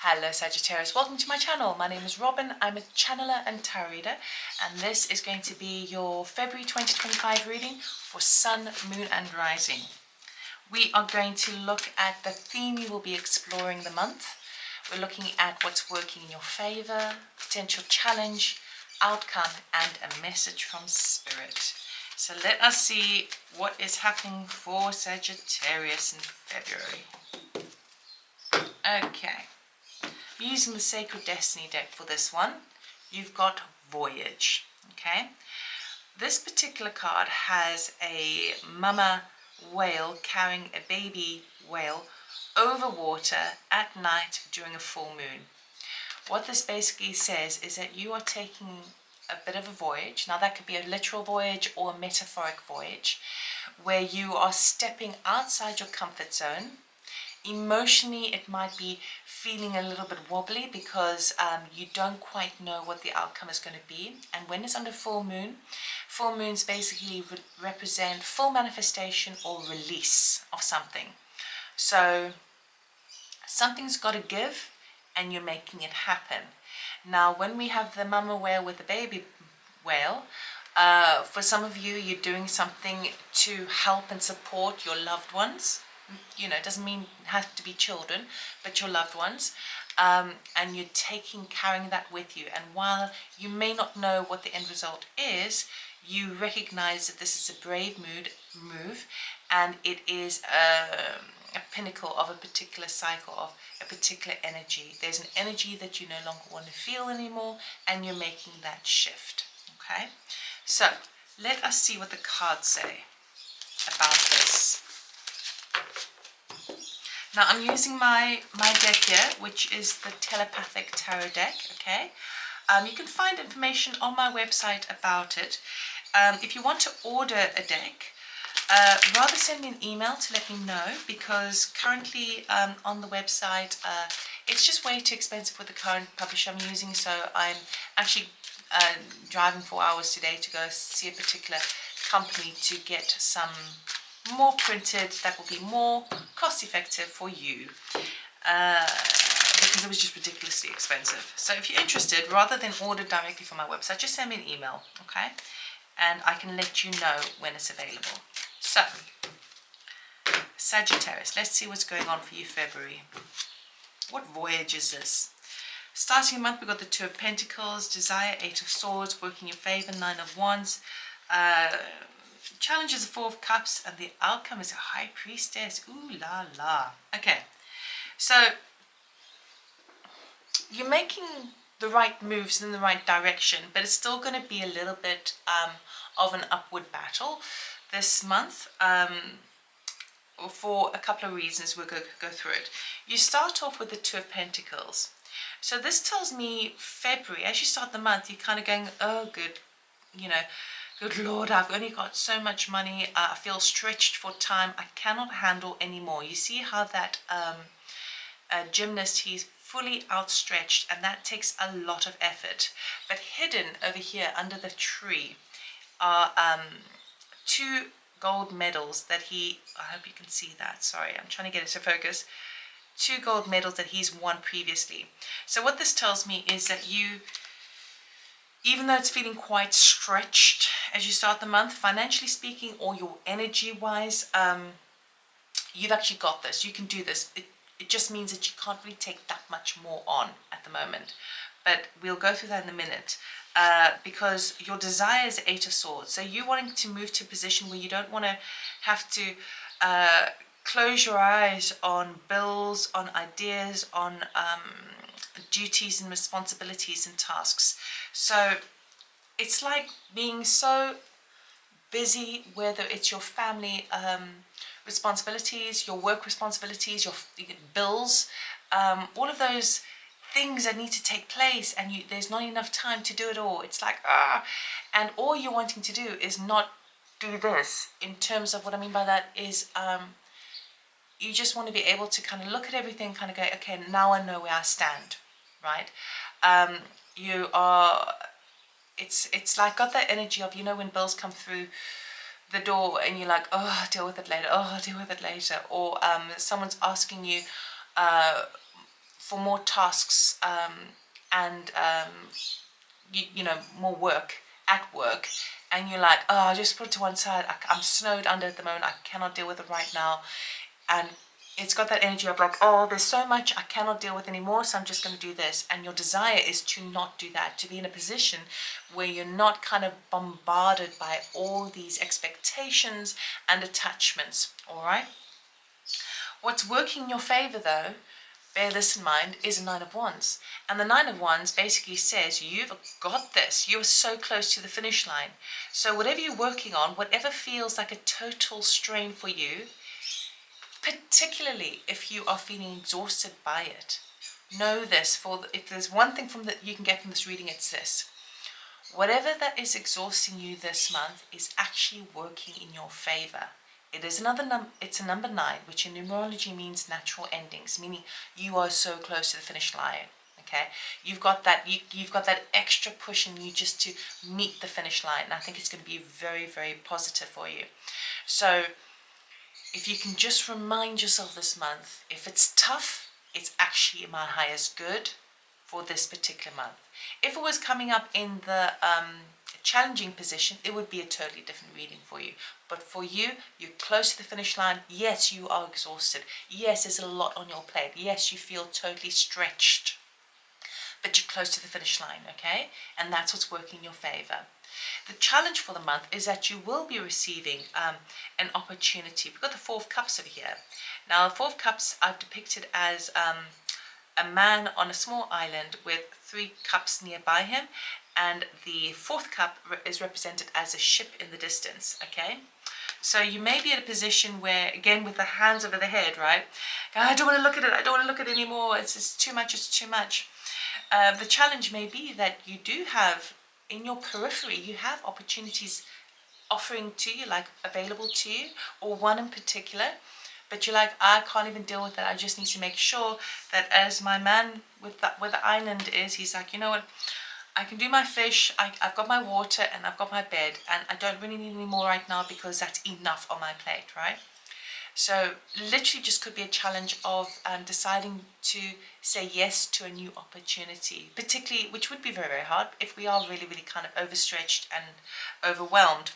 Hello Sagittarius, welcome to my channel. My name is Robyn, I'm a channeler and tarot reader, and this is going to be your February 2025 reading for Sun, Moon and Rising. We are going to look at the theme you will be exploring the month. We're looking at what's working in your favor, potential challenge, outcome and a message from Spirit. So let us see what is happening for Sagittarius in February. Okay. Using the Sacred Destiny deck for this one, you've got Voyage, okay? This particular card has a mama whale carrying a baby whale over water at night during a full moon. What this basically says is that you are taking a bit of a voyage. Now that could be a literal voyage or a metaphoric voyage, where you are stepping outside your comfort zone. Emotionally, it might be feeling a little bit wobbly because you don't quite know what the outcome is going to be. And when it's under full moons basically represent full manifestation or release of something. So something's got to give and you're making it happen. Now, when we have the mama whale with the baby whale, for some of you, you're doing something to help and support your loved ones. You know, it doesn't mean it has to be children, but your loved ones, and you're carrying that with you. And while you may not know what the end result is, you recognize that this is a brave move, and it is a pinnacle of a particular cycle, of a particular energy. There's an energy that you no longer want to feel anymore, and you're making that shift. Okay, so let us see what the cards say about this. Now I'm using my deck here, which is the Telepathic Tarot deck, okay? You can find information on my website about it. If you want to order a deck, rather send me an email to let me know, because currently on the website, it's just way too expensive for the current publisher I'm using, so I'm actually driving 4 hours today to go see a particular company to get some more printed that will be more cost effective for you, because it was just ridiculously expensive. So if you're interested, rather than order directly from my website, just send me an email, okay, and I can let you know when it's available. So Sagittarius, let's see what's going on for you February. What voyage is this? Starting the month, we've got the Two of Pentacles, Desire, Eight of Swords, working in your favor, Nine of Wands, challenge is a Four of Cups, and the outcome is a High Priestess. Ooh la la. Okay, so you're making the right moves in the right direction, but it's still going to be a little bit of an upward battle this month, for a couple of reasons. We'll go through it. You start off with the Two of Pentacles. So this tells me February, as you start the month, you're kind of going, oh good, you know, good Lord, I've only got so much money. I feel stretched for time. I cannot handle anymore. You see how that gymnast, he's fully outstretched, and that takes a lot of effort. But hidden over here under the tree are two gold medals that I hope you can see that. Sorry, I'm trying to get it to focus. Two gold medals that he's won previously. So what this tells me is that you, even though it's feeling quite stretched as you start the month, financially speaking, or your energy wise, you've actually got this. You can do this. It just means that you can't really take that much more on at the moment. But we'll go through that in a minute, because your desire is Eight of Swords. So you wanting to move to a position where you don't want to have to close your eyes on bills, on ideas, on duties and responsibilities and tasks. So it's like being so busy, whether it's your family responsibilities, your work responsibilities, your bills, all of those things that need to take place, and there's not enough time to do it all. It's like, and all you're wanting to do is not do this. In terms of what I mean by that is, you just want to be able to kind of look at everything, kind of go, okay, now I know where I stand, right? You are, it's like got that energy of, you know, when bills come through the door and you're like, oh, I'll deal with it later, oh, I'll deal with it later, or someone's asking you for more tasks and you know, more work at work, and you're like, oh, I'll just put it to one side, I'm snowed under at the moment, I cannot deal with it right now, and it's got that energy of like, oh, there's so much I cannot deal with anymore, so I'm just going to do this. And your desire is to not do that, to be in a position where you're not kind of bombarded by all these expectations and attachments. All right. What's working in your favor, though, bear this in mind, is a Nine of Wands. And the Nine of Wands basically says, you've got this. You're so close to the finish line. So whatever you're working on, whatever feels like a total strain for you, particularly if you are feeling exhausted by it, know this. If there's one thing you can get from this reading, it's this. Whatever that is exhausting you this month is actually working in your favor. It is it's a number 9, which in numerology means natural endings, meaning you are so close to the finish line. Okay, you've got that extra push in you just to meet the finish line, and I think it's going to be very, very positive for you. So if you can just remind yourself this month, if it's tough, it's actually my highest good for this particular month. If it was coming up in the challenging position, it would be a totally different reading for you. But for you, you're close to the finish line. Yes, you are exhausted. Yes, there's a lot on your plate. Yes, you feel totally stretched. But you're close to the finish line, okay? And that's what's working in your favor. The challenge for the month is that you will be receiving an opportunity. We've got the Four of Cups over here. Now, the Four of Cups I've depicted as a man on a small island with 3 cups nearby him, and the 4th cup is represented as a ship in the distance, okay? So you may be in a position where, again, with the hands over the head, right? I don't want to look at it. I don't want to look at it anymore. It's too much. It's too much. The challenge may be that you do have, in your periphery, you have opportunities offering to you, like available to you, or one in particular, but you're like, I can't even deal with that. I just need to make sure that, as my man where the island is, he's like, you know what, I can do my fish, I've got my water, and I've got my bed, and I don't really need any more right now because that's enough on my plate, right? So literally just could be a challenge of deciding to say yes to a new opportunity, particularly, which would be very, very hard if we are really, really kind of overstretched and overwhelmed.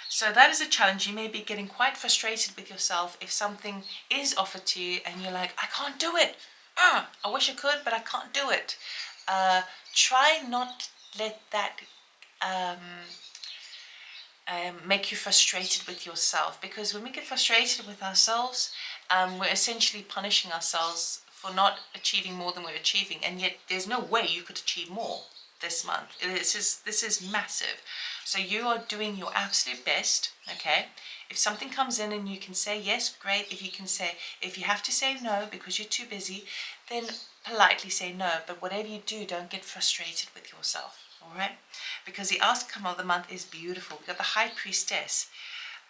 So that is a challenge. You may be getting quite frustrated with yourself if something is offered to you and you're like, I can't do it. I wish I could, but I can't do it. Try not let that make you frustrated with yourself, because when we get frustrated with ourselves, we're essentially punishing ourselves for not achieving more than we're achieving, and yet there's no way you could achieve more this month. This is massive. So you are doing your absolute best, okay? If something comes in and you can say yes, great. If you have to say no because you're too busy, then politely say no. But whatever you do, don't get frustrated with yourself, all right? Because the outcome of the month is beautiful. We've got the High Priestess.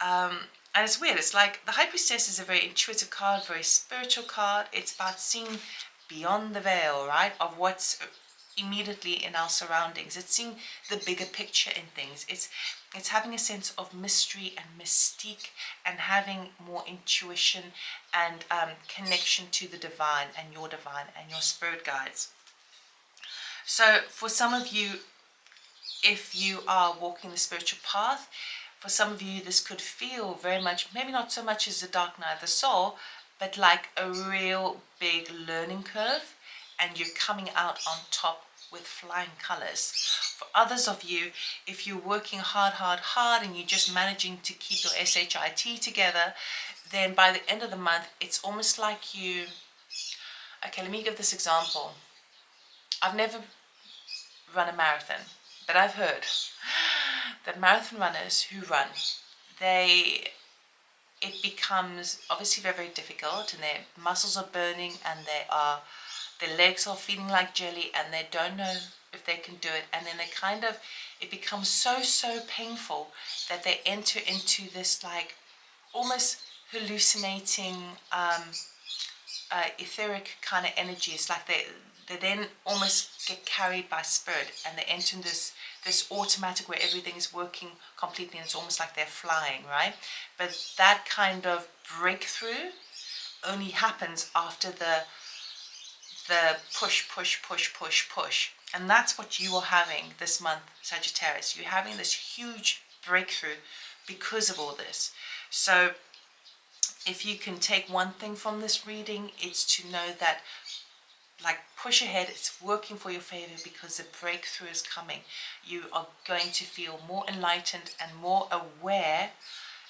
And it's weird. It's like the High Priestess is a very intuitive card, very spiritual card. It's about seeing beyond the veil, right, of what's immediately in our surroundings. It's seeing the bigger picture in things. It's having a sense of mystery and mystique, and having more intuition and connection to the divine and your spirit guides. So for some of you, if you are walking the spiritual path, for some of you this could feel very much, maybe not so much as the dark night of the soul, but like a real big learning curve, and you're coming out on top with flying colors. For others of you, if you're working hard and you're just managing to keep your SHIT together, then by the end of the month, it's almost like you... Okay, let me give this example. I've never run a marathon, but I've heard that marathon runners who run, it becomes obviously very, very difficult, and their muscles are burning, and their legs are feeling like jelly, and they don't know if they can do it, and then it becomes so painful that they enter into this like almost hallucinating etheric kind of energy. It's like they then almost get carried by spirit, and they enter in this automatic where everything is working completely, and it's almost like they're flying, right? But that kind of breakthrough only happens after the the push, push, push, push, push. And that's what you are having this month, Sagittarius. You're having this huge breakthrough because of all this. So if you can take one thing from this reading, it's to know that, like, push ahead, it's working for your favor because the breakthrough is coming. You are going to feel more enlightened and more aware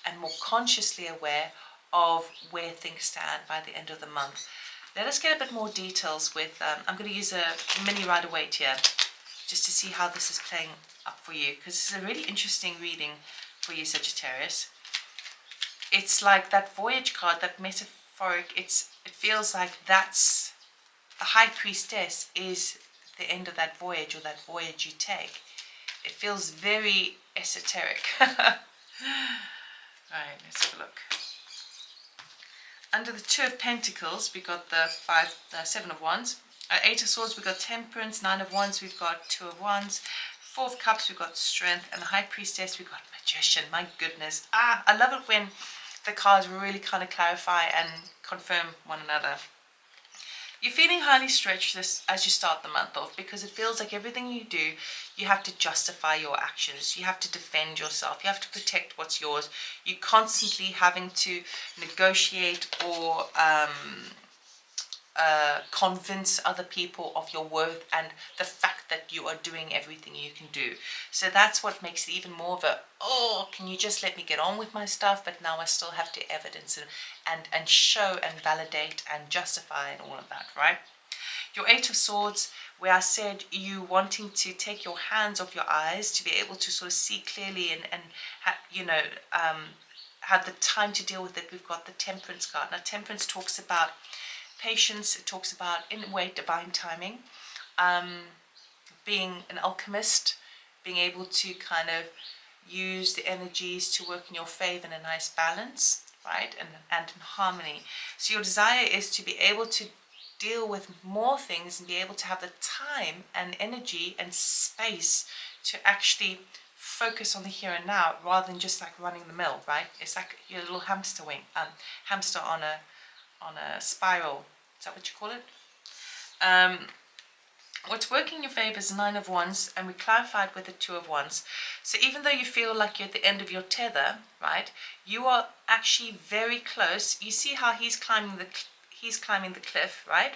and more consciously aware of where things stand by the end of the month. Let us get a bit more details with, I'm going to use a mini Rider-Waite here just to see how this is playing up for you, because this is a really interesting reading for you, Sagittarius. It's like that voyage card, that metaphoric, it feels like that's the High Priestess is the end of that voyage, or that voyage you take. It feels very esoteric. Right, let's have a look. Under the Two of Pentacles, we got the Seven of Wands. Eight of Swords, we've got Temperance. Nine of Wands, we've got Two of Wands. Four of Cups, we've got Strength. And the High Priestess, we've got Magician. My goodness. I love it when the cards really kind of clarify and confirm one another. You're feeling highly stretched as you start the month off, because it feels like everything you do, you have to justify your actions. You have to defend yourself. You have to protect what's yours. You're constantly having to negotiate or convince other people of your worth and the fact that you are doing everything you can do. So that's what makes it even more of a, oh, can you just let me get on with my stuff? But now I still have to evidence and show and validate and justify and all of that, right? Your Eight of Swords, where I said you wanting to take your hands off your eyes to be able to sort of see clearly and have the time to deal with it. We've got the Temperance card. Now, Temperance talks about patience. It talks about, in a way, divine timing, being an alchemist, being able to kind of use the energies to work in your favor in a nice balance, right, and in harmony. So your desire is to be able to deal with more things and be able to have the time and energy and space to actually focus on the here and now, rather than just like running the mill, right? It's like your little hamster on a spiral. Is that what you call it? What's working in your favor is Nine of Wands, and we clarified with the Two of Wands. So even though you feel like you're at the end of your tether, right, you are actually very close. You see how he's climbing the cliff, right?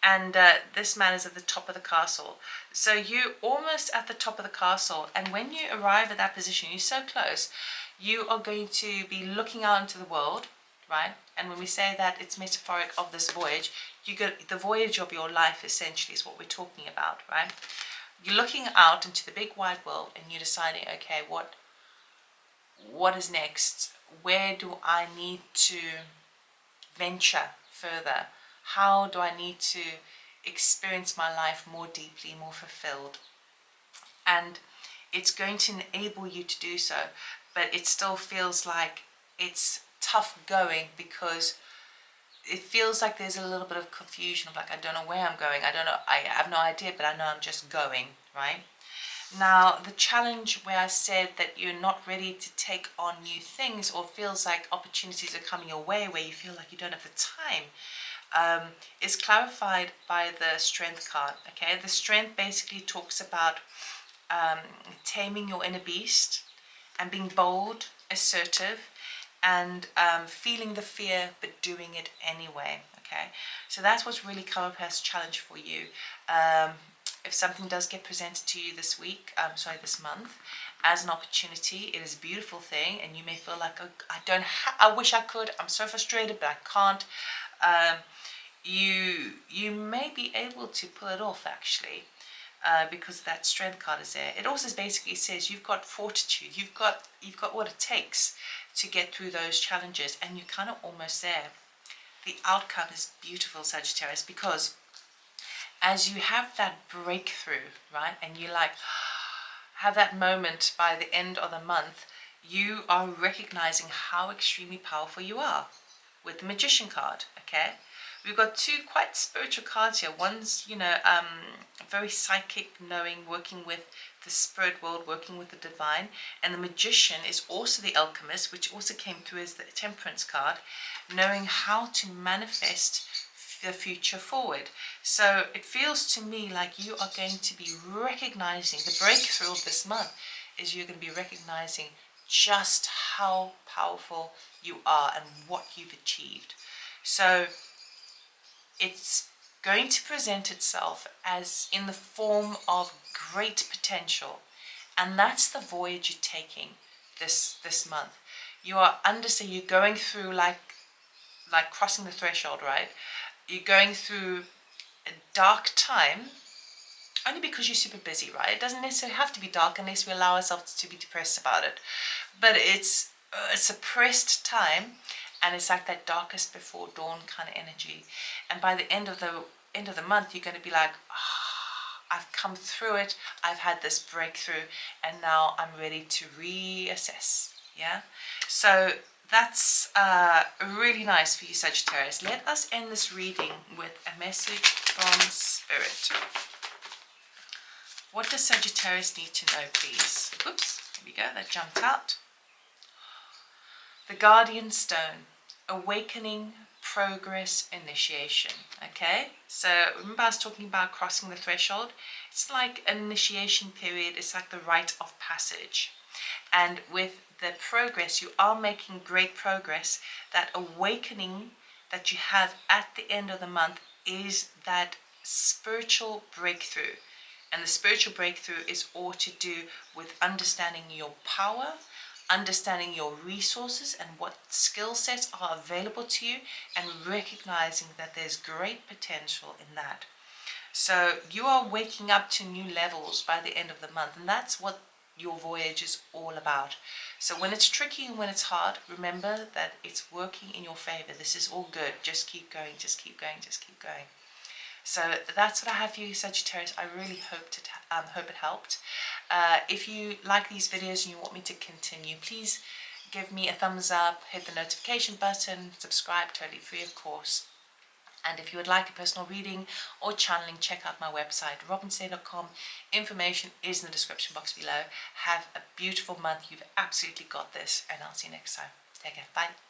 And this man is at the top of the castle. So you're almost at the top of the castle, and when you arrive at that position, you're so close, you are going to be looking out into the world, right? And when we say that, it's metaphoric of this voyage. You get the voyage of your life, essentially, is what we're talking about, right? You're looking out into the big wide world, and you're deciding, okay, what is next? Where do I need to venture further? How do I need to experience my life more deeply, more fulfilled? And it's going to enable you to do so, but it still feels like it's tough going, because it feels like there's a little bit of confusion of like, I don't know where I'm going. I don't know. I have no idea, but I know I'm just going, right? Now, the challenge where I said that you're not ready to take on new things, or feels like opportunities are coming your way where you feel like you don't have the time, is clarified by the Strength card. Okay, the Strength basically talks about taming your inner beast and being bold, assertive, and feeling the fear but doing it anyway. Okay, so that's what's really come up as a challenge for you. If something does get presented to you this month, as an opportunity, it is a beautiful thing, and you may feel like, oh, I wish I could, I'm so frustrated, but I can't. You may be able to pull it off, actually, because that Strength card is there. It also basically says you've got fortitude, you've got what it takes to get through those challenges, and you're kind of almost there. The outcome is beautiful, Sagittarius, because as you have that breakthrough, right, and you like have that moment by the end of the month, you are recognizing how extremely powerful you are with the Magician card. Okay, we've got two quite spiritual cards here. One's, very psychic, knowing, working with the spirit world, working with the divine, and the Magician is also the alchemist, which also came through as the Temperance card, knowing how to manifest the future forward. So it feels to me like you are going to be recognizing the breakthrough of this month is you're going to be recognizing just how powerful you are and what you've achieved. So it's going to present itself as in the form of great potential, and that's the voyage you're taking this month. You are you're going through like crossing the threshold, right? You're going through a dark time only because you're super busy, right? It doesn't necessarily have to be dark unless we allow ourselves to be depressed about it. But it's a suppressed time, and it's like that darkest before dawn kind of energy. And by the end of the month, you're going to be like, I've come through it. I've had this breakthrough, and now I'm ready to reassess. Yeah. So that's really nice for you, Sagittarius. Let us end this reading with a message from Spirit. What does Sagittarius need to know, please? Oops, here we go, that jumped out. The Guardian Stone, awakening, progress, initiation. Okay, so remember I was talking about crossing the threshold? It's like an initiation period. It's like the rite of passage. And with the progress, you are making great progress. That awakening that you have at the end of the month is that spiritual breakthrough. And the spiritual breakthrough is all to do with understanding your power, understanding your resources and what skill sets are available to you, and recognizing that there's great potential in that. So you are waking up to new levels by the end of the month, and that's what your voyage is all about. So when it's tricky and when it's hard, remember that it's working in your favor. This is all good. Just keep going, just keep going, just keep going. So that's what I have for you, Sagittarius. I really hope it helped. If you like these videos and you want me to continue, please give me a thumbs up, hit the notification button, subscribe, totally free of course. And if you would like a personal reading or channeling, check out my website, robynsay.com. Information is in the description box below. Have a beautiful month. You've absolutely got this, and I'll see you next time. Take care. Bye.